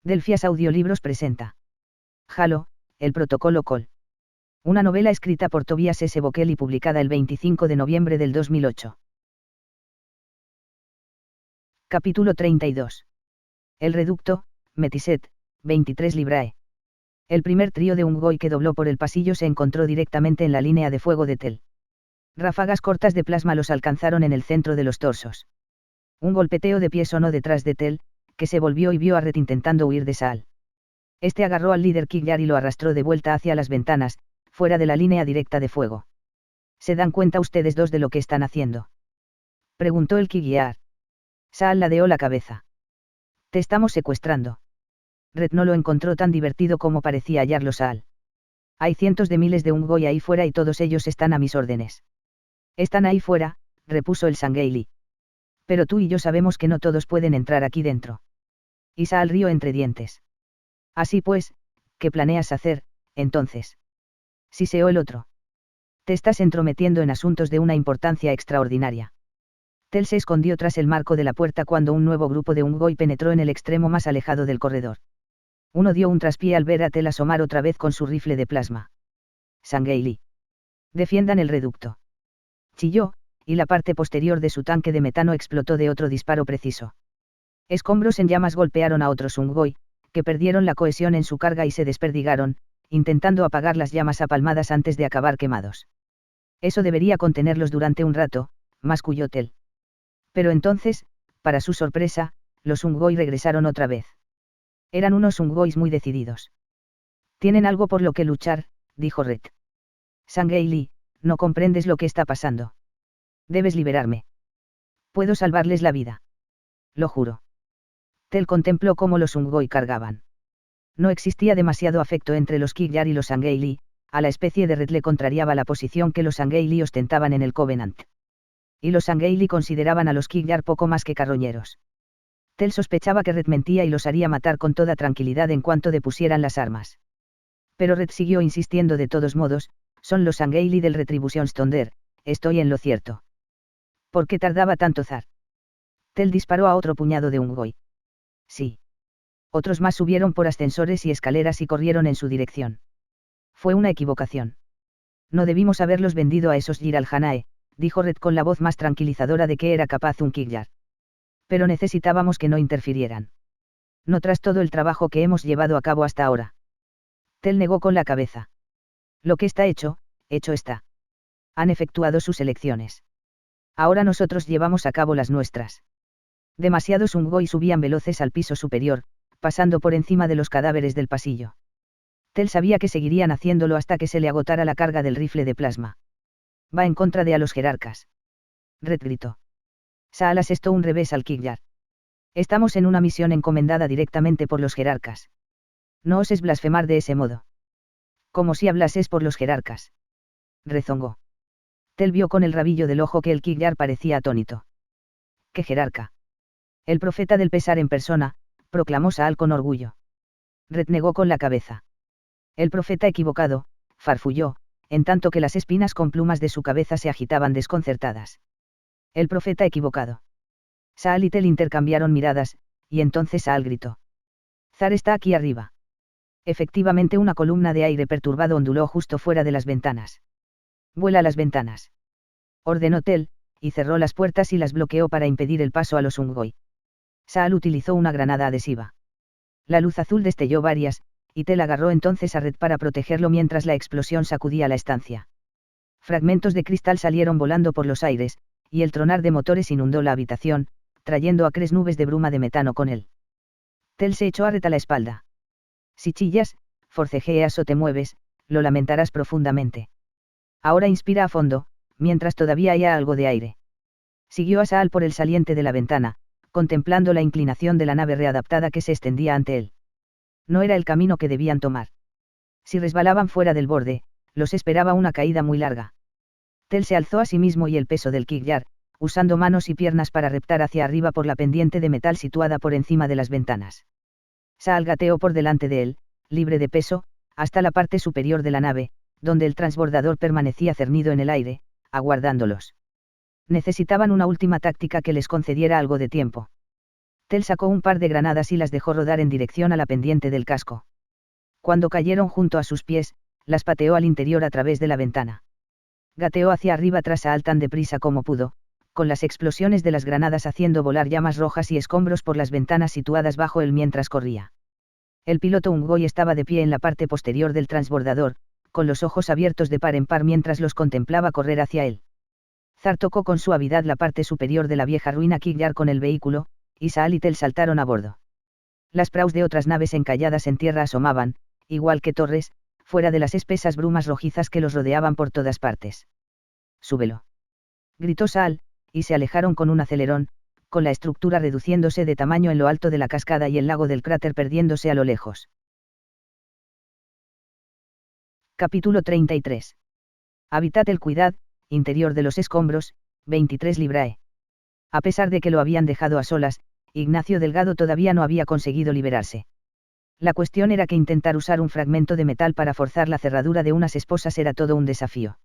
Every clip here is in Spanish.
Delphias Audiolibros presenta Halo, el protocolo Cole. Una novela escrita por Tobias S. Bokel y publicada el 25 de noviembre del 2008. Capítulo 32. El reducto, Metiset, 23 Librae. El primer trío de Unggoy que dobló por el pasillo se encontró directamente en la línea de fuego de Tel. Ráfagas cortas de plasma los alcanzaron en el centro de los torsos. Un golpeteo de pie sonó detrás de Tel, que se volvió y vio a Red intentando huir de Saal. Este agarró al líder Kiglyar y lo arrastró de vuelta hacia las ventanas, fuera de la línea directa de fuego. ¿Se dan cuenta ustedes dos de lo que están haciendo?, preguntó el Kiglyar. Saal ladeó la cabeza. Te estamos secuestrando. Red no lo encontró tan divertido como parecía hallarlo Saal. Hay cientos de miles de Unggoy ahí fuera y todos ellos están a mis órdenes. Están ahí fuera, repuso el Sangheili. Pero tú y yo sabemos que no todos pueden entrar aquí dentro. Y Saal rió entre dientes. Así pues, ¿qué planeas hacer, entonces? Siseó el otro. Te estás entrometiendo en asuntos de una importancia extraordinaria. Tel se escondió tras el marco de la puerta cuando un nuevo grupo de Unggoy penetró en el extremo más alejado del corredor. Uno dio un traspié al ver a Tel asomar otra vez con su rifle de plasma. Sangheili. Defiendan el reducto. Chilló, y la parte posterior de su tanque de metano explotó de otro disparo preciso. Escombros en llamas golpearon a otros Unggoy, que perdieron la cohesión en su carga y se desperdigaron, intentando apagar las llamas a palmadas antes de acabar quemados. Eso debería contenerlos durante un rato, masculló Tel. Pero entonces, para su sorpresa, los Unggoy regresaron otra vez. Eran unos Unggoys muy decididos. Tienen algo por lo que luchar, dijo Red. Sangheili, no comprendes lo que está pasando. Debes liberarme. Puedo salvarles la vida. Lo juro. Tel contempló cómo los Unggoy cargaban. No existía demasiado afecto entre los Kiglyar y los Sangheili, a la especie de Red le contrariaba la posición que los Sangheili ostentaban en el Covenant. Y los Sangheili consideraban a los Kiglyar poco más que carroñeros. Tel sospechaba que Red mentía y los haría matar con toda tranquilidad en cuanto depusieran las armas. Pero Red siguió insistiendo de todos modos, son los Sangheili del Retributionstonder, estoy en lo cierto. ¿Por qué tardaba tanto Zar? Tel disparó a otro puñado de Unggoy. Sí. Otros más subieron por ascensores y escaleras y corrieron en su dirección. Fue una equivocación. No debimos haberlos vendido a esos Jiralhanae, dijo Red con la voz más tranquilizadora de que era capaz un Kiglyar. Pero necesitábamos que no interfirieran. No tras todo el trabajo que hemos llevado a cabo hasta ahora. Tel negó con la cabeza. Lo que está hecho, hecho está. Han efectuado sus elecciones. Ahora nosotros llevamos a cabo las nuestras. Demasiados Unggoy subían veloces al piso superior, pasando por encima de los cadáveres del pasillo. Tel sabía que seguirían haciéndolo hasta que se le agotara la carga del rifle de plasma. Va en contra de a los jerarcas. Red gritó. Saal asestó un revés al Kiglyar. Estamos en una misión encomendada directamente por los jerarcas. No oses blasfemar de ese modo. Como si hablases por los jerarcas. Rezongó. Tel vio con el rabillo del ojo que el Kiglyar parecía atónito. ¿Qué jerarca? El profeta del pesar en persona, proclamó Saal con orgullo. Red negó con la cabeza. El profeta equivocado, farfulló, en tanto que las espinas con plumas de su cabeza se agitaban desconcertadas. El profeta equivocado. Saal y Tel intercambiaron miradas, y entonces Saal gritó. Zar está aquí arriba. Efectivamente una columna de aire perturbado onduló justo fuera de las ventanas. Vuela a las ventanas. Ordenó Tel, y cerró las puertas y las bloqueó para impedir el paso a los Unggoy. Saal utilizó una granada adhesiva. La luz azul destelló varias, y Tel agarró entonces a Red para protegerlo mientras la explosión sacudía la estancia. Fragmentos de cristal salieron volando por los aires, y el tronar de motores inundó la habitación, trayendo acres nubes de bruma de metano con él. Tel se echó a Red a la espalda. Si chillas, forcejeas o te mueves, lo lamentarás profundamente. Ahora inspira a fondo, mientras todavía haya algo de aire. Siguió a Saal por el saliente de la ventana, contemplando la inclinación de la nave readaptada que se extendía ante él. No era el camino que debían tomar. Si resbalaban fuera del borde, los esperaba una caída muy larga. Tel se alzó a sí mismo y el peso del Kiglyar, usando manos y piernas para reptar hacia arriba por la pendiente de metal situada por encima de las ventanas. Saal gateó por delante de él, libre de peso, hasta la parte superior de la nave, donde el transbordador permanecía cernido en el aire, aguardándolos. Necesitaban una última táctica que les concediera algo de tiempo. Tel sacó un par de granadas y las dejó rodar en dirección a la pendiente del casco. Cuando cayeron junto a sus pies, las pateó al interior a través de la ventana. Gateó hacia arriba tras Saal tan deprisa como pudo, con las explosiones de las granadas haciendo volar llamas rojas y escombros por las ventanas situadas bajo él mientras corría. El piloto Ungoy estaba de pie en la parte posterior del transbordador, con los ojos abiertos de par en par mientras los contemplaba correr hacia él. Zar tocó con suavidad la parte superior de la vieja ruina Kiglar con el vehículo, y Saal y Tel saltaron a bordo. Las praus de otras naves encalladas en tierra asomaban, igual que torres, fuera de las espesas brumas rojizas que los rodeaban por todas partes. «Súbelo», gritó Saal, y se alejaron con un acelerón, con la estructura reduciéndose de tamaño en lo alto de la cascada y el lago del cráter perdiéndose a lo lejos. Capítulo 33. Habitat el Cuidad, interior de los escombros, 23 Librae. A pesar de que lo habían dejado a solas, Ignacio Delgado todavía no había conseguido liberarse. La cuestión era que intentar usar un fragmento de metal para forzar la cerradura de unas esposas era todo un desafío.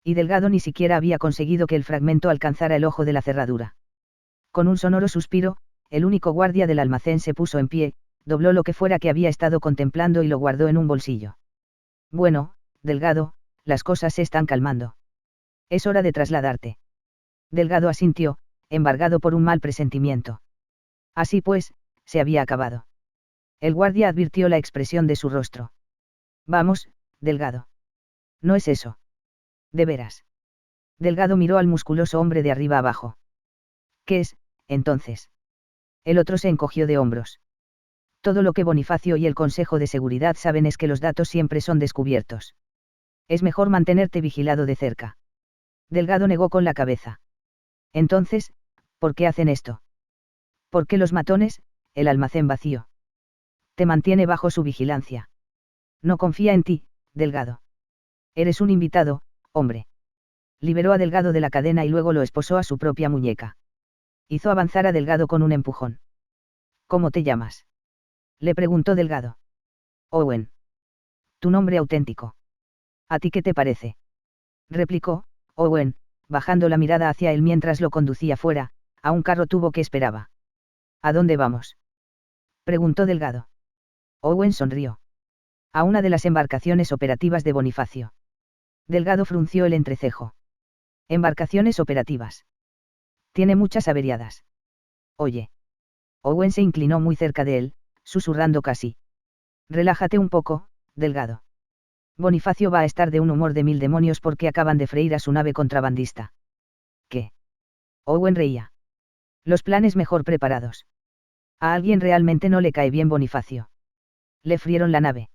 Y Delgado ni siquiera había conseguido que el fragmento alcanzara el ojo de la cerradura. Con un sonoro suspiro, el único guardia del almacén se puso en pie, dobló lo que fuera que había estado contemplando y lo guardó en un bolsillo. «Bueno, Delgado, las cosas se están calmando. Es hora de trasladarte». Delgado asintió, embargado por un mal presentimiento. Así pues, se había acabado. El guardia advirtió la expresión de su rostro. «Vamos, Delgado. No es eso. De veras». Delgado miró al musculoso hombre de arriba abajo. «¿Qué es, entonces?» El otro se encogió de hombros. «Todo lo que Bonifacio y el Consejo de Seguridad saben es que los datos siempre son descubiertos. Es mejor mantenerte vigilado de cerca». Delgado negó con la cabeza. «Entonces, ¿por qué hacen esto? ¿Por qué los matones, el almacén vacío? Te mantiene bajo su vigilancia. No confía en ti, Delgado. Eres un invitado, hombre». Liberó a Delgado de la cadena y luego lo esposó a su propia muñeca. Hizo avanzar a Delgado con un empujón. «¿Cómo te llamas?», le preguntó Delgado. «Owen. Tu nombre auténtico». «¿A ti qué te parece?», replicó Owen, bajando la mirada hacia él mientras lo conducía fuera, a un carro tubo que esperaba. «¿A dónde vamos?», preguntó Delgado. Owen sonrió. «A una de las embarcaciones operativas de Bonifacio». Delgado frunció el entrecejo. «¿Embarcaciones operativas? Tiene muchas averiadas». «Oye». Owen se inclinó muy cerca de él, susurrando casi. «Relájate un poco, Delgado. Bonifacio va a estar de un humor de 1000 demonios porque acaban de freír a su nave contrabandista». «¿Qué?». Owen reía. «Los planes mejor preparados. A alguien realmente no le cae bien Bonifacio. Le frieron la nave.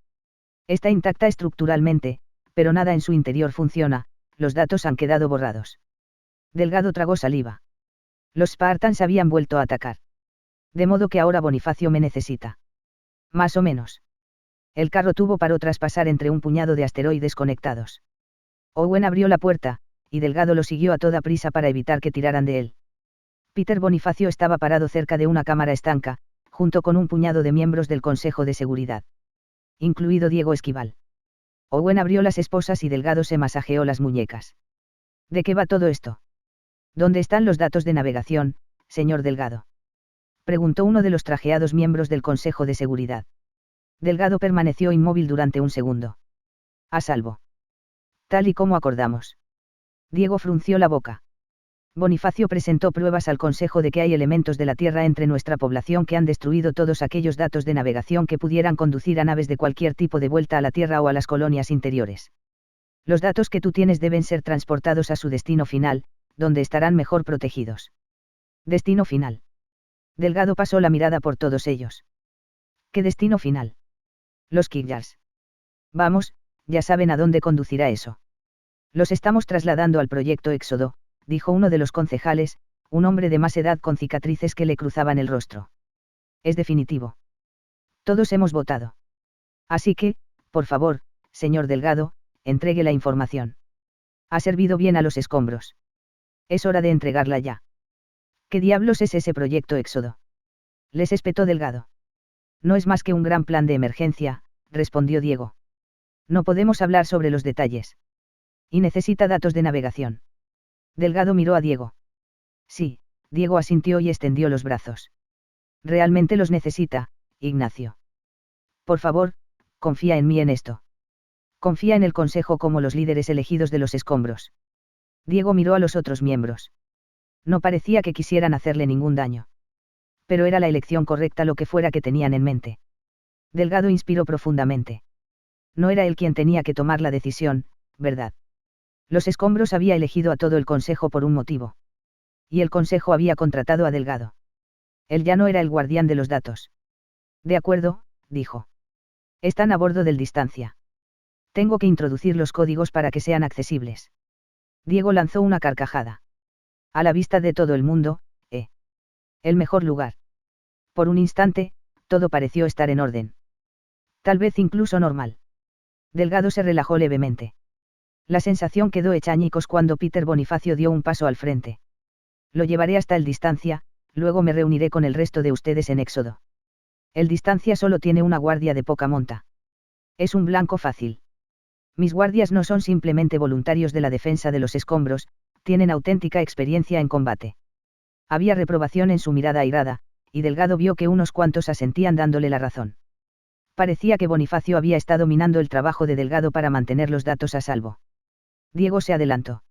Está intacta estructuralmente, pero nada en su interior funciona, los datos han quedado borrados». Delgado tragó saliva. Los Spartans habían vuelto a atacar. De modo que ahora Bonifacio me necesita. Más o menos. El carro tubo paró tras pasar entre un puñado de asteroides conectados. Owen abrió la puerta, y Delgado lo siguió a toda prisa para evitar que tiraran de él. Peter Bonifacio estaba parado cerca de una cámara estanca, junto con un puñado de miembros del Consejo de Seguridad. Incluido Diego Esquival. Owen abrió las esposas y Delgado se masajeó las muñecas. ¿De qué va todo esto? ¿Dónde están los datos de navegación, señor Delgado?, preguntó uno de los trajeados miembros del Consejo de Seguridad. Delgado permaneció inmóvil durante un segundo. «A salvo. Tal y como acordamos». Diego frunció la boca. Bonifacio presentó pruebas al Consejo de que hay elementos de la Tierra entre nuestra población que han destruido todos aquellos datos de navegación que pudieran conducir a naves de cualquier tipo de vuelta a la Tierra o a las colonias interiores. Los datos que tú tienes deben ser transportados a su destino final, donde estarán mejor protegidos. ¿Destino final? Delgado pasó la mirada por todos ellos. ¿Qué destino final? Los Kigyars. Vamos, ya saben a dónde conducirá eso. Los estamos trasladando al proyecto Éxodo, dijo uno de los concejales, un hombre de más edad con cicatrices que le cruzaban el rostro. Es definitivo. Todos hemos votado. Así que, por favor, señor Delgado, entregue la información. Ha servido bien a los escombros. Es hora de entregarla ya. ¿Qué diablos es ese proyecto Éxodo?, les espetó Delgado. No es más que un gran plan de emergencia, respondió Diego. No podemos hablar sobre los detalles. Y necesita datos de navegación. Delgado miró a Diego. Sí, Diego asintió y extendió los brazos. Realmente los necesita, Ignacio. Por favor, confía en mí en esto. Confía en el Consejo como los líderes elegidos de los escombros. Diego miró a los otros miembros. No parecía que quisieran hacerle ningún daño. Pero era la elección correcta lo que fuera que tenían en mente. Delgado inspiró profundamente. No era él quien tenía que tomar la decisión, ¿verdad? Los escombros había elegido a todo el Consejo por un motivo. Y el Consejo había contratado a Delgado. Él ya no era el guardián de los datos. De acuerdo, dijo. Están a bordo del Distancia. Tengo que introducir los códigos para que sean accesibles. Diego lanzó una carcajada. A la vista de todo el mundo, el mejor lugar. Por un instante, todo pareció estar en orden. Tal vez incluso normal. Delgado se relajó levemente. La sensación quedó hecha añicos cuando Peter Bonifacio dio un paso al frente. Lo llevaré hasta el Distancia, luego me reuniré con el resto de ustedes en Éxodo. El Distancia solo tiene una guardia de poca monta. Es un blanco fácil. Mis guardias no son simplemente voluntarios de la defensa de los escombros, tienen auténtica experiencia en combate. Había reprobación en su mirada airada, y Delgado vio que unos cuantos asentían dándole la razón. Parecía que Bonifacio había estado minando el trabajo de Delgado para mantener los datos a salvo. Diego se adelantó.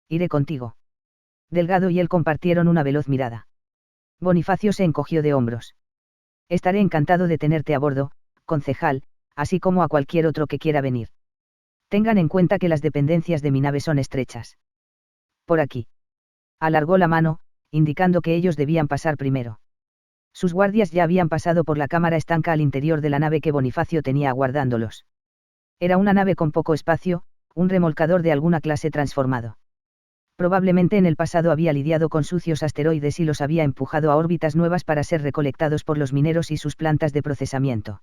Iré contigo. Delgado y él compartieron una veloz mirada. Bonifacio se encogió de hombros. Estaré encantado de tenerte a bordo, concejal, así como a cualquier otro que quiera venir. Tengan en cuenta que las dependencias de mi nave son estrechas. Por aquí. Alargó la mano, indicando que ellos debían pasar primero. Sus guardias ya habían pasado por la cámara estanca al interior de la nave que Bonifacio tenía aguardándolos. Era una nave con poco espacio, un remolcador de alguna clase transformado. Probablemente en el pasado había lidiado con sucios asteroides y los había empujado a órbitas nuevas para ser recolectados por los mineros y sus plantas de procesamiento.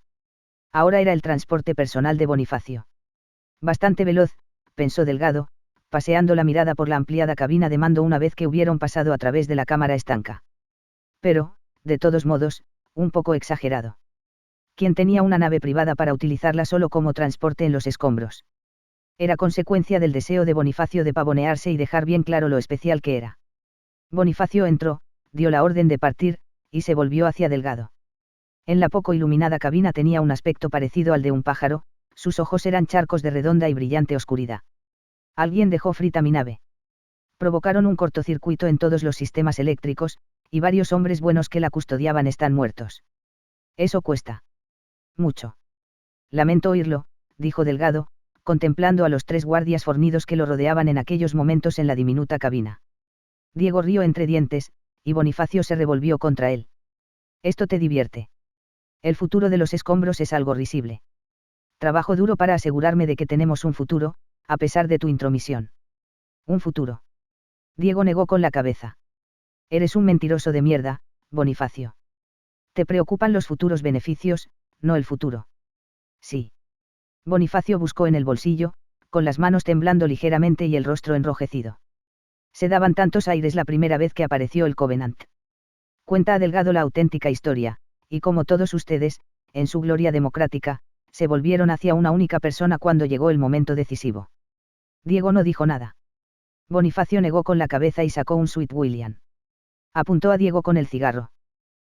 Ahora era el transporte personal de Bonifacio. Bastante veloz, pensó Delgado, paseando la mirada por la ampliada cabina de mando una vez que hubieron pasado a través de la cámara estanca. Pero, de todos modos, un poco exagerado. ¿Quién tenía una nave privada para utilizarla solo como transporte en los escombros? Era consecuencia del deseo de Bonifacio de pavonearse y dejar bien claro lo especial que era. Bonifacio entró, dio la orden de partir, y se volvió hacia Delgado. En la poco iluminada cabina tenía un aspecto parecido al de un pájaro, sus ojos eran charcos de redonda y brillante oscuridad. Alguien dejó frita mi nave. Provocaron un cortocircuito en todos los sistemas eléctricos, y varios hombres buenos que la custodiaban están muertos. Eso cuesta. Mucho. Lamento oírlo, dijo Delgado, contemplando a los 3 guardias fornidos que lo rodeaban en aquellos momentos en la diminuta cabina. Diego rió entre dientes, y Bonifacio se revolvió contra él. Esto te divierte. El futuro de los escombros es algo risible. Trabajo duro para asegurarme de que tenemos un futuro, a pesar de tu intromisión. Un futuro. Diego negó con la cabeza. Eres un mentiroso de mierda, Bonifacio. Te preocupan los futuros beneficios, no el futuro. Sí. Bonifacio buscó en el bolsillo, con las manos temblando ligeramente y el rostro enrojecido. Se daban tantos aires la primera vez que apareció el Covenant. Cuenta a Delgado la auténtica historia, y como todos ustedes, en su gloria democrática, se volvieron hacia una única persona cuando llegó el momento decisivo. Diego no dijo nada. Bonifacio negó con la cabeza y sacó un Sweet William. Apuntó a Diego con el cigarro.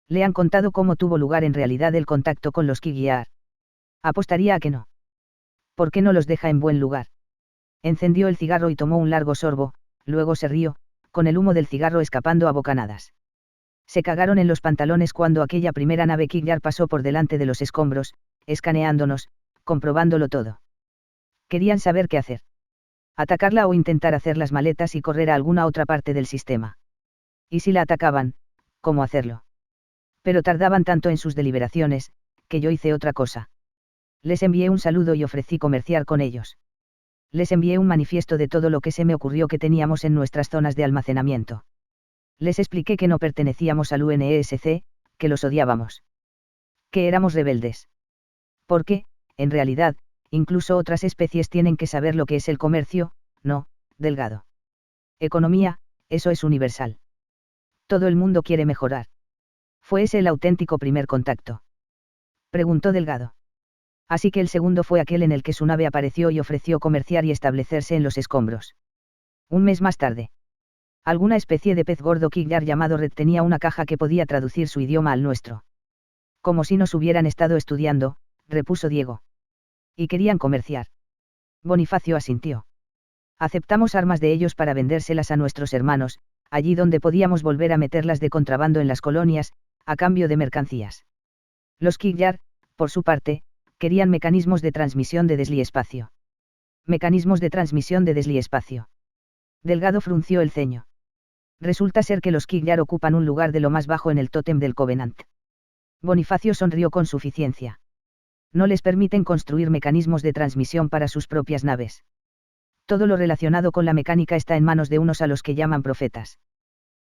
Le han contado cómo tuvo lugar en realidad el contacto con los Kigiar. Apostaría a que no. ¿Por qué no los deja en buen lugar? Encendió el cigarro y tomó un largo sorbo, luego se rió, con el humo del cigarro escapando a bocanadas. Se cagaron en los pantalones cuando aquella primera nave Kigiar pasó por delante de los escombros, escaneándonos, comprobándolo todo. Querían saber qué hacer. Atacarla o intentar hacer las maletas y correr a alguna otra parte del sistema. Y si la atacaban, ¿cómo hacerlo? Pero tardaban tanto en sus deliberaciones, que yo hice otra cosa. Les envié un saludo y ofrecí comerciar con ellos. Les envié un manifiesto de todo lo que se me ocurrió que teníamos en nuestras zonas de almacenamiento. Les expliqué que no pertenecíamos al UNESC, que los odiábamos. Que éramos rebeldes. Porque, en realidad, incluso otras especies tienen que saber lo que es el comercio, ¿no, Delgado? Economía, eso es universal. Todo el mundo quiere mejorar. ¿Fue ese el auténtico primer contacto? Preguntó Delgado. Así que el segundo fue aquel en el que su nave apareció y ofreció comerciar y establecerse en los escombros. Un mes más tarde. Alguna especie de pez gordo Kigjar llamado Red tenía una caja que podía traducir su idioma al nuestro. Como si nos hubieran estado estudiando, repuso Diego. Y querían comerciar. Bonifacio asintió. Aceptamos armas de ellos para vendérselas a nuestros hermanos, allí donde podíamos volver a meterlas de contrabando en las colonias, a cambio de mercancías. Los Kigjar, por su parte, querían mecanismos de transmisión de desliespacio. Mecanismos de transmisión de desliespacio. Delgado frunció el ceño. Resulta ser que los Kigjar ocupan un lugar de lo más bajo en el tótem del Covenant. Bonifacio sonrió con suficiencia. No les permiten construir mecanismos de transmisión para sus propias naves. Todo lo relacionado con la mecánica está en manos de unos a los que llaman profetas.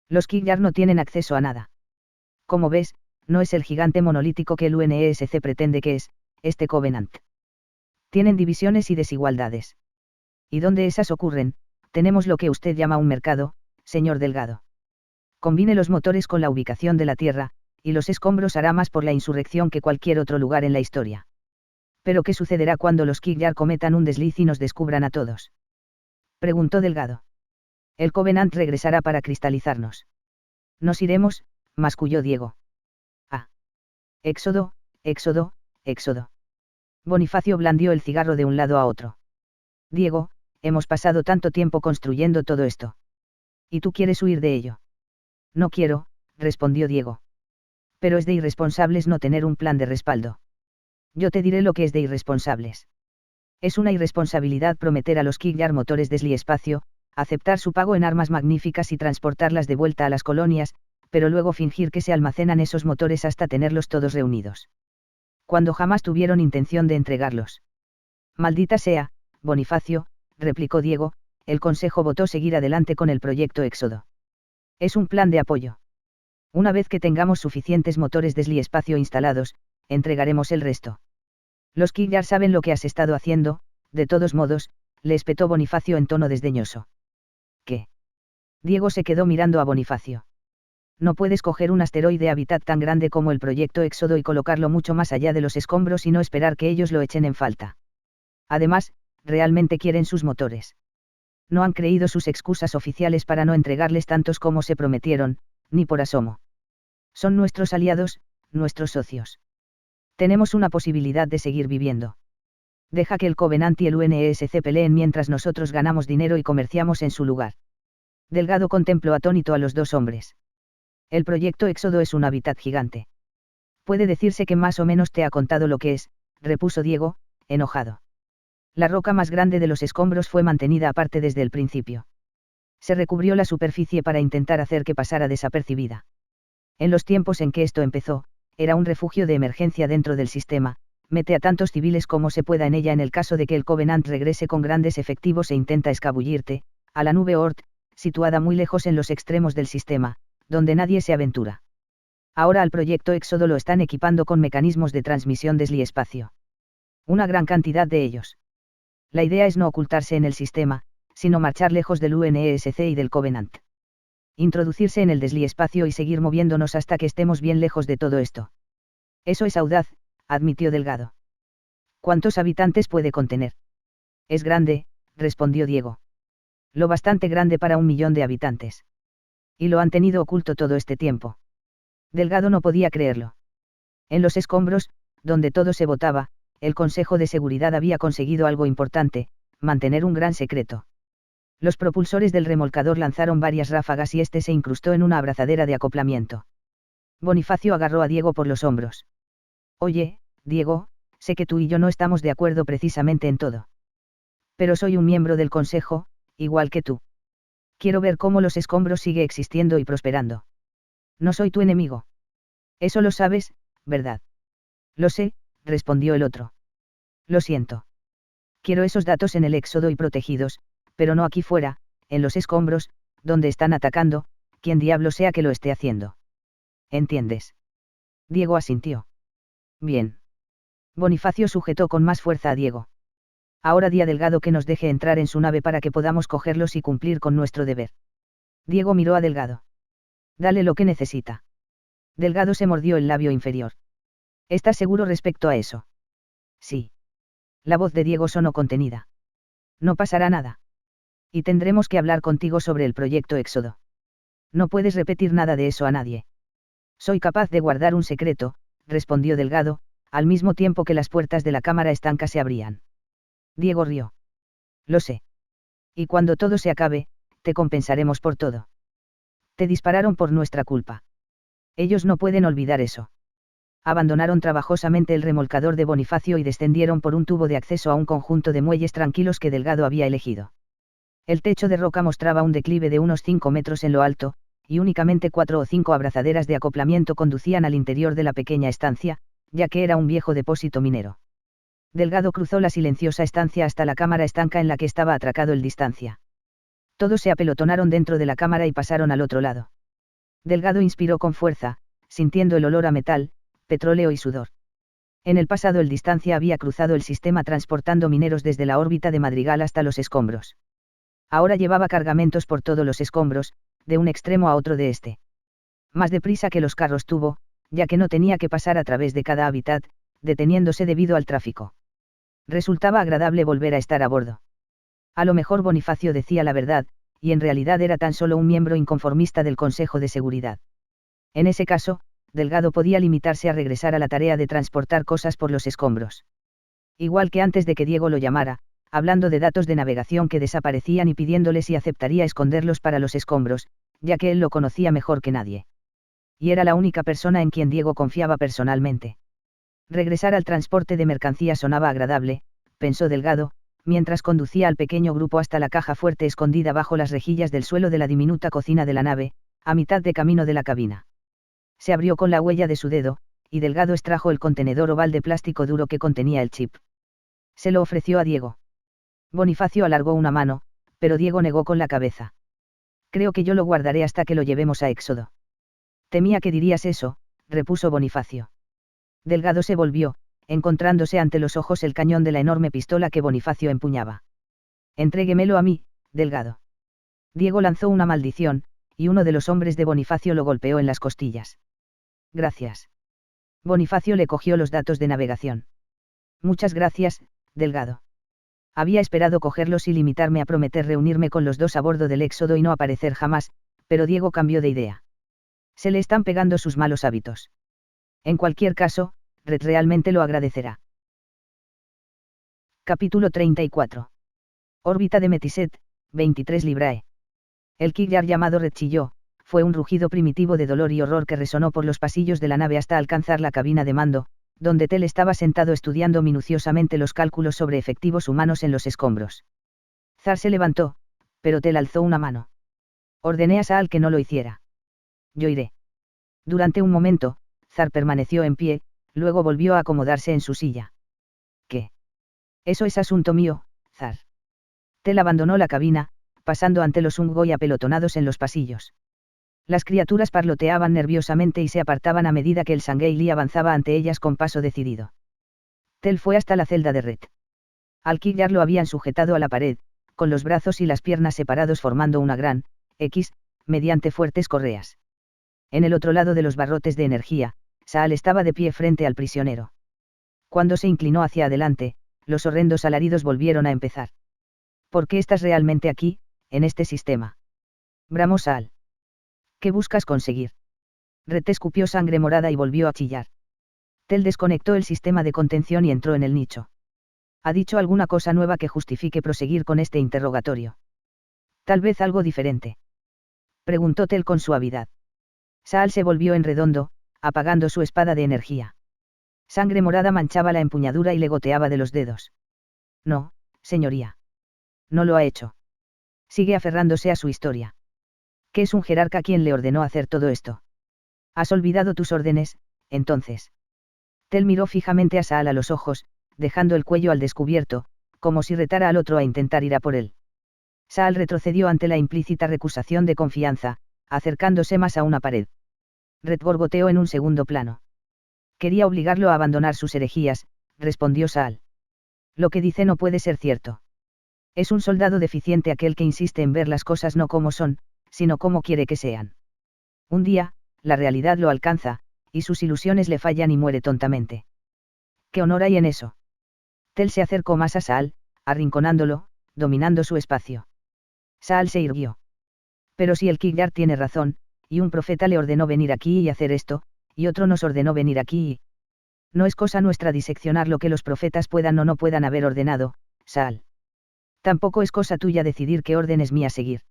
Los Kigjar no tienen acceso a nada. Como ves, no es el gigante monolítico que el UNESC pretende que es, este Covenant. Tienen divisiones y desigualdades. Y donde esas ocurren, tenemos lo que usted llama un mercado, señor Delgado. Combine los motores con la ubicación de la Tierra, y los escombros hará más por la insurrección que cualquier otro lugar en la historia. ¿Pero qué sucederá cuando los Kigjar cometan un desliz y nos descubran a todos?, preguntó Delgado. El Covenant regresará para cristalizarnos. Nos iremos, masculló Diego. Ah. Éxodo, éxodo, éxodo. Bonifacio blandió el cigarro de un lado a otro. Diego, hemos pasado tanto tiempo construyendo todo esto. ¿Y tú quieres huir de ello? No quiero, respondió Diego. Pero es de irresponsables no tener un plan de respaldo. Yo te diré lo que es de irresponsables. Es una irresponsabilidad prometer a los Kigjar motores desliespacio, aceptar su pago en armas magníficas y transportarlas de vuelta a las colonias, pero luego fingir que se almacenan esos motores hasta tenerlos todos reunidos. Cuando jamás tuvieron intención de entregarlos. Maldita sea, Bonifacio, replicó Diego, el Consejo votó seguir adelante con el proyecto Éxodo. Es un plan de apoyo. Una vez que tengamos suficientes motores desliespacio instalados, entregaremos el resto. Los Kigjar saben lo que has estado haciendo, de todos modos, le espetó Bonifacio en tono desdeñoso. ¿Qué? Diego se quedó mirando a Bonifacio. No puedes coger un asteroide hábitat tan grande como el proyecto Éxodo y colocarlo mucho más allá de los escombros y no esperar que ellos lo echen en falta. Además, realmente quieren sus motores. No han creído sus excusas oficiales para no entregarles tantos como se prometieron, ni por asomo. Son nuestros aliados, nuestros socios. Tenemos una posibilidad de seguir viviendo. Deja que el Covenant y el UNESC peleen mientras nosotros ganamos dinero y comerciamos en su lugar. Delgado contempló atónito a los dos hombres. El proyecto Éxodo es un hábitat gigante. Puede decirse que más o menos te ha contado lo que es, repuso Diego, enojado. La roca más grande de los escombros fue mantenida aparte desde el principio. Se recubrió la superficie para intentar hacer que pasara desapercibida. En los tiempos en que esto empezó, era un refugio de emergencia dentro del sistema, mete a tantos civiles como se pueda en ella en el caso de que el Covenant regrese con grandes efectivos e intenta escabullirte, a la nube Oort, situada muy lejos en los extremos del sistema, donde nadie se aventura. Ahora al proyecto Éxodo lo están equipando con mecanismos de transmisión desliespacio. Una gran cantidad de ellos. La idea es no ocultarse en el sistema, sino marchar lejos del UNESC y del Covenant. Introducirse en el desliespacio y seguir moviéndonos hasta que estemos bien lejos de todo esto. Eso es audaz, admitió Delgado. ¿Cuántos habitantes puede contener? Es grande, respondió Diego. Lo bastante grande para 1 millón de habitantes. Y lo han tenido oculto todo este tiempo. Delgado no podía creerlo. En los escombros, donde todo se votaba, el Consejo de Seguridad había conseguido algo importante, mantener un gran secreto. Los propulsores del remolcador lanzaron varias ráfagas y este se incrustó en una abrazadera de acoplamiento. Bonifacio agarró a Diego por los hombros. Oye, Diego, sé que tú y yo no estamos de acuerdo precisamente en todo. Pero soy un miembro del Consejo, igual que tú. Quiero ver cómo los escombros sigue existiendo y prosperando. No soy tu enemigo. Eso lo sabes, ¿verdad? Lo sé, respondió el otro. Lo siento. Quiero esos datos en el Éxodo y protegidos, pero no aquí fuera, en los escombros, donde están atacando, quien diablo sea que lo esté haciendo. ¿Entiendes? Diego asintió. Bien. Bonifacio sujetó con más fuerza a Diego. Ahora di a Delgado que nos deje entrar en su nave para que podamos cogerlos y cumplir con nuestro deber. Diego miró a Delgado. Dale lo que necesita. Delgado se mordió el labio inferior. ¿Estás seguro respecto a eso? Sí. La voz de Diego sonó contenida. No pasará nada. Y tendremos que hablar contigo sobre el proyecto Éxodo. No puedes repetir nada de eso a nadie. Soy capaz de guardar un secreto, respondió Delgado, al mismo tiempo que las puertas de la cámara estanca se abrían. Diego rió. Lo sé. Y cuando todo se acabe, te compensaremos por todo. Te dispararon por nuestra culpa. Ellos no pueden olvidar eso. Abandonaron trabajosamente el remolcador de Bonifacio y descendieron por un tubo de acceso a un conjunto de muelles tranquilos que Delgado había elegido. El techo de roca mostraba un declive de unos 5 metros en lo alto, y únicamente 4 o 5 abrazaderas de acoplamiento conducían al interior de la pequeña estancia, ya que era un viejo depósito minero. Delgado cruzó la silenciosa estancia hasta la cámara estanca en la que estaba atracado el Distancia. Todos se apelotonaron dentro de la cámara y pasaron al otro lado. Delgado inspiró con fuerza, sintiendo el olor a metal, petróleo y sudor. En el pasado el Distancia había cruzado el sistema transportando mineros desde la órbita de Madrigal hasta los escombros. Ahora llevaba cargamentos por todos los escombros, de un extremo a otro de este. Más deprisa que los carros tuvo, ya que no tenía que pasar a través de cada hábitat, deteniéndose debido al tráfico. Resultaba agradable volver a estar a bordo. A lo mejor Bonifacio decía la verdad, y en realidad era tan solo un miembro inconformista del Consejo de Seguridad. En ese caso, Delgado podía limitarse a regresar a la tarea de transportar cosas por los escombros. Igual que antes de que Diego lo llamara, hablando de datos de navegación que desaparecían y pidiéndole si aceptaría esconderlos para los escombros, ya que él lo conocía mejor que nadie. Y era la única persona en quien Diego confiaba personalmente. Regresar al transporte de mercancías sonaba agradable, pensó Delgado, mientras conducía al pequeño grupo hasta la caja fuerte escondida bajo las rejillas del suelo de la diminuta cocina de la nave, a mitad de camino de la cabina. Se abrió con la huella de su dedo, y Delgado extrajo el contenedor oval de plástico duro que contenía el chip. Se lo ofreció a Diego. Bonifacio alargó una mano, pero Diego negó con la cabeza. Creo que yo lo guardaré hasta que lo llevemos a Éxodo. Temía que dirías eso, repuso Bonifacio. Delgado se volvió, encontrándose ante los ojos el cañón de la enorme pistola que Bonifacio empuñaba. Entréguemelo a mí, Delgado. Diego lanzó una maldición, y uno de los hombres de Bonifacio lo golpeó en las costillas. Gracias. Bonifacio le cogió los datos de navegación. Muchas gracias, Delgado. Había esperado cogerlos y limitarme a prometer reunirme con los dos a bordo del Éxodo y no aparecer jamás, pero Diego cambió de idea. Se le están pegando sus malos hábitos. En cualquier caso, Red realmente lo agradecerá. Capítulo 34. Órbita de Metiset, 23 Librae. El Kiglar llamado Red chilló, fue un rugido primitivo de dolor y horror que resonó por los pasillos de la nave hasta alcanzar la cabina de mando, donde Tel estaba sentado estudiando minuciosamente los cálculos sobre efectivos humanos en los escombros. Zar se levantó, pero Tel alzó una mano. Ordené a Saal que no lo hiciera. Yo iré. Durante un momento, Zar permaneció en pie, luego volvió a acomodarse en su silla. ¿Qué? Eso es asunto mío, Zar. Tel abandonó la cabina, pasando ante los Unggoy apelotonados en los pasillos. Las criaturas parloteaban nerviosamente y se apartaban a medida que el Sangheili avanzaba ante ellas con paso decidido. Tel fue hasta la celda de Red. Al Kiglar lo habían sujetado a la pared, con los brazos y las piernas separados formando una gran X, mediante fuertes correas. En el otro lado de los barrotes de energía, Saal estaba de pie frente al prisionero. Cuando se inclinó hacia adelante, los horrendos alaridos volvieron a empezar. ¿Por qué estás realmente aquí, en este sistema? Bramó Saal. ¿Qué buscas conseguir? Red escupió sangre morada y volvió a chillar. Tel desconectó el sistema de contención y entró en el nicho. ¿Ha dicho alguna cosa nueva que justifique proseguir con este interrogatorio? Tal vez algo diferente. Preguntó Tel con suavidad. Saal se volvió en redondo, apagando su espada de energía. Sangre morada manchaba la empuñadura y le goteaba de los dedos. No, señoría. No lo ha hecho. Sigue aferrándose a su historia. ¿Qué es un jerarca quien le ordenó hacer todo esto? ¿Has olvidado tus órdenes, entonces? Tel miró fijamente a Saal a los ojos, dejando el cuello al descubierto, como si retara al otro a intentar ir a por él. Saal retrocedió ante la implícita recusación de confianza, acercándose más a una pared. Red borboteó en un segundo plano. Quería obligarlo a abandonar sus herejías, respondió Saal. Lo que dice no puede ser cierto. Es un soldado deficiente aquel que insiste en ver las cosas no como son, sino como quiere que sean. Un día, la realidad lo alcanza, y sus ilusiones le fallan y muere tontamente. ¿Qué honor hay en eso? Tel se acercó más a Saal, arrinconándolo, dominando su espacio. Saal se irguió. Pero si el Kigjar tiene razón, y un profeta le ordenó venir aquí y hacer esto, y otro nos ordenó venir aquí y... No es cosa nuestra diseccionar lo que los profetas puedan o no puedan haber ordenado, Saal. Tampoco es cosa tuya decidir qué orden es mía seguir.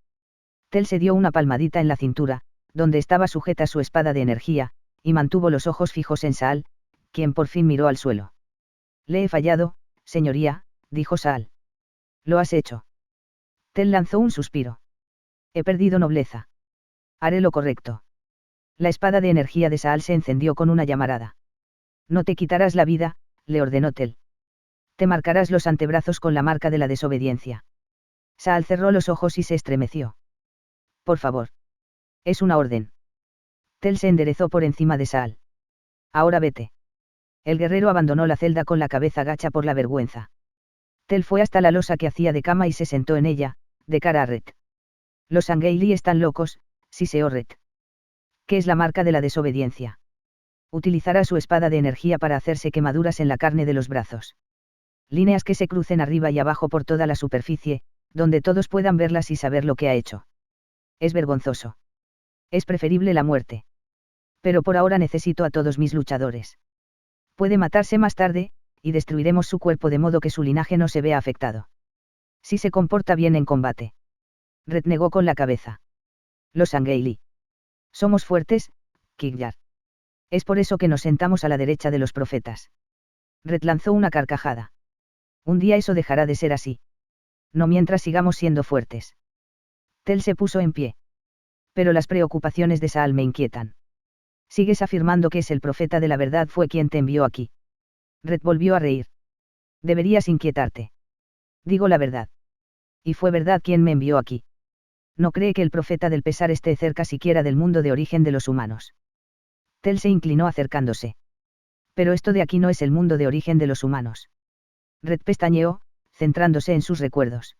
Tel se dio una palmadita en la cintura, donde estaba sujeta su espada de energía, y mantuvo los ojos fijos en Saal, quien por fin miró al suelo. Le he fallado, señoría, dijo Saal. Lo has hecho. Tel lanzó un suspiro. He perdido nobleza. Haré lo correcto. La espada de energía de Saal se encendió con una llamarada. No te quitarás la vida, le ordenó Tel. Te marcarás los antebrazos con la marca de la desobediencia. Saal cerró los ojos y se estremeció. Por favor. Es una orden. Tel se enderezó por encima de Saal. Ahora vete. El guerrero abandonó la celda con la cabeza gacha por la vergüenza. Tel fue hasta la losa que hacía de cama y se sentó en ella, de cara a Ret. Los Angeili están locos, siseó Ret. ¿Qué es la marca de la desobediencia? Utilizará su espada de energía para hacerse quemaduras en la carne de los brazos. Líneas que se crucen arriba y abajo por toda la superficie, donde todos puedan verlas y saber lo que ha hecho. Es vergonzoso. Es preferible la muerte. Pero por ahora necesito a todos mis luchadores. Puede matarse más tarde, y destruiremos su cuerpo de modo que su linaje no se vea afectado. Si se comporta bien en combate. Red negó con la cabeza. Los Angeili. Somos fuertes, Kigjar. Es por eso que nos sentamos a la derecha de los profetas. Red lanzó una carcajada. Un día eso dejará de ser así. No mientras sigamos siendo fuertes. Tel se puso en pie. Pero las preocupaciones de Saal me inquietan. Sigues afirmando que es el profeta de la verdad fue quien te envió aquí. Red volvió a reír. Deberías inquietarte. Digo la verdad. Y fue verdad quien me envió aquí. No cree que el profeta del pesar esté cerca siquiera del mundo de origen de los humanos. Tel se inclinó acercándose. Pero esto de aquí no es el mundo de origen de los humanos. Red pestañeó, centrándose en sus recuerdos.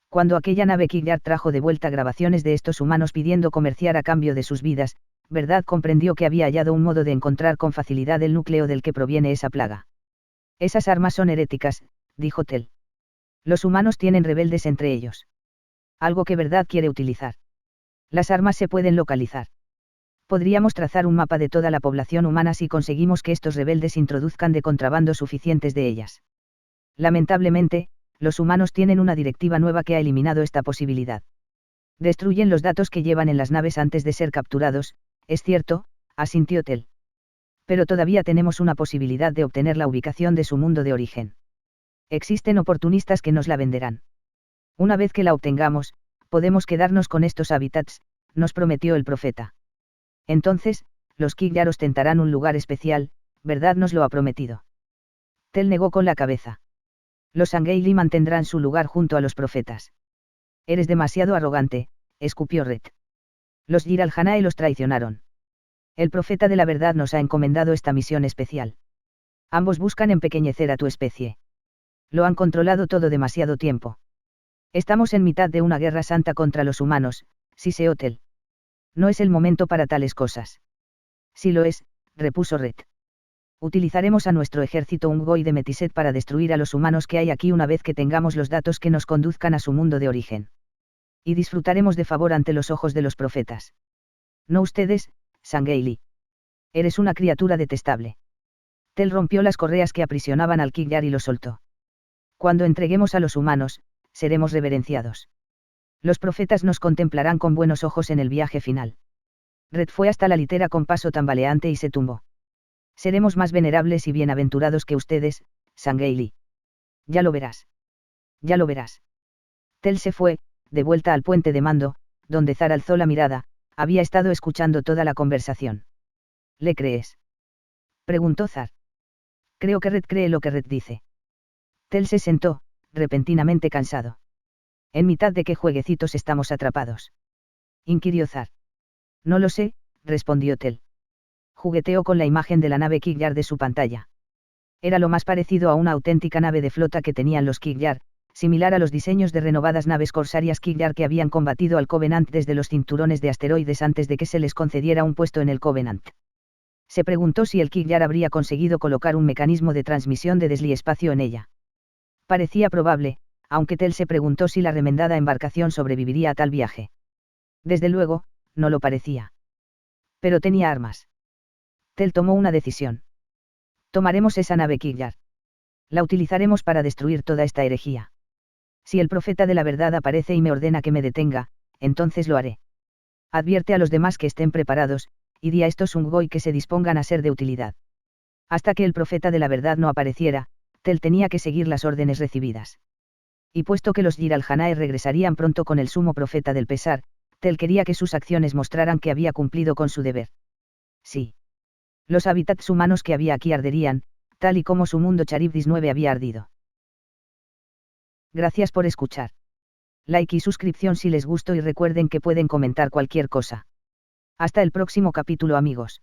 Cuando aquella nave Kigjar trajo de vuelta grabaciones de estos humanos pidiendo comerciar a cambio de sus vidas, verdad comprendió que había hallado un modo de encontrar con facilidad el núcleo del que proviene esa plaga. Esas armas son heréticas, dijo Tel. Los humanos tienen rebeldes entre ellos. Algo que verdad quiere utilizar. Las armas se pueden localizar. Podríamos trazar un mapa de toda la población humana si conseguimos que estos rebeldes introduzcan de contrabando suficientes de ellas. Lamentablemente, los humanos tienen una directiva nueva que ha eliminado esta posibilidad. Destruyen los datos que llevan en las naves antes de ser capturados, es cierto, asintió Tel. Pero todavía tenemos una posibilidad de obtener la ubicación de su mundo de origen. Existen oportunistas que nos la venderán. Una vez que la obtengamos, podemos quedarnos con estos hábitats, nos prometió el profeta. Entonces, los Kigjar ostentarán un lugar especial, ¿verdad? Nos lo ha prometido. Tel negó con la cabeza. Los Angeili mantendrán su lugar junto a los profetas. Eres demasiado arrogante, escupió Ret. Los Jiralhanae los traicionaron. El profeta de la verdad nos ha encomendado esta misión especial. Ambos buscan empequeñecer a tu especie. Lo han controlado todo demasiado tiempo. Estamos en mitad de una guerra santa contra los humanos, siseó Tel. No es el momento para tales cosas. Sí lo es, repuso Ret. Utilizaremos a nuestro ejército Ungoi de Metiset para destruir a los humanos que hay aquí una vez que tengamos los datos que nos conduzcan a su mundo de origen. Y disfrutaremos de favor ante los ojos de los profetas. No ustedes, Sangeili. Eres una criatura detestable. Tel rompió las correas que aprisionaban al Kigjar y lo soltó. Cuando entreguemos a los humanos, seremos reverenciados. Los profetas nos contemplarán con buenos ojos en el viaje final. Red fue hasta la litera con paso tambaleante y se tumbó. Seremos más venerables y bienaventurados que ustedes, Sangeili. Ya lo verás. Ya lo verás. Tel se fue, de vuelta al puente de mando, donde Zar alzó la mirada, había estado escuchando toda la conversación. ¿Le crees? Preguntó Zar. Creo que Red cree lo que Red dice. Tel se sentó, repentinamente cansado. ¿En mitad de qué jueguecitos estamos atrapados? Inquirió Zar. No lo sé, respondió Tel. Jugueteó con la imagen de la nave Kigjar de su pantalla. Era lo más parecido a una auténtica nave de flota que tenían los Kigjar, similar a los diseños de renovadas naves corsarias Kigjar que habían combatido al Covenant desde los cinturones de asteroides antes de que se les concediera un puesto en el Covenant. Se preguntó si el Kigjar habría conseguido colocar un mecanismo de transmisión de desliespacio en ella. Parecía probable, aunque Tel se preguntó si la remendada embarcación sobreviviría a tal viaje. Desde luego, no lo parecía. Pero tenía armas. Tel tomó una decisión. Tomaremos esa nave Kiyar. La utilizaremos para destruir toda esta herejía. Si el profeta de la verdad aparece y me ordena que me detenga, entonces lo haré. Advierte a los demás que estén preparados, y di a estos Ungoi que se dispongan a ser de utilidad. Hasta que el profeta de la verdad no apareciera, Tel tenía que seguir las órdenes recibidas. Y puesto que los Yir-al-Janae regresarían pronto con el sumo profeta del pesar, Tel quería que sus acciones mostraran que había cumplido con su deber. Sí. Los hábitats humanos que había aquí arderían, tal y como su mundo Charybdis 9 había ardido. Gracias por escuchar. Like y suscripción si les gustó y recuerden que pueden comentar cualquier cosa. Hasta el próximo capítulo, amigos.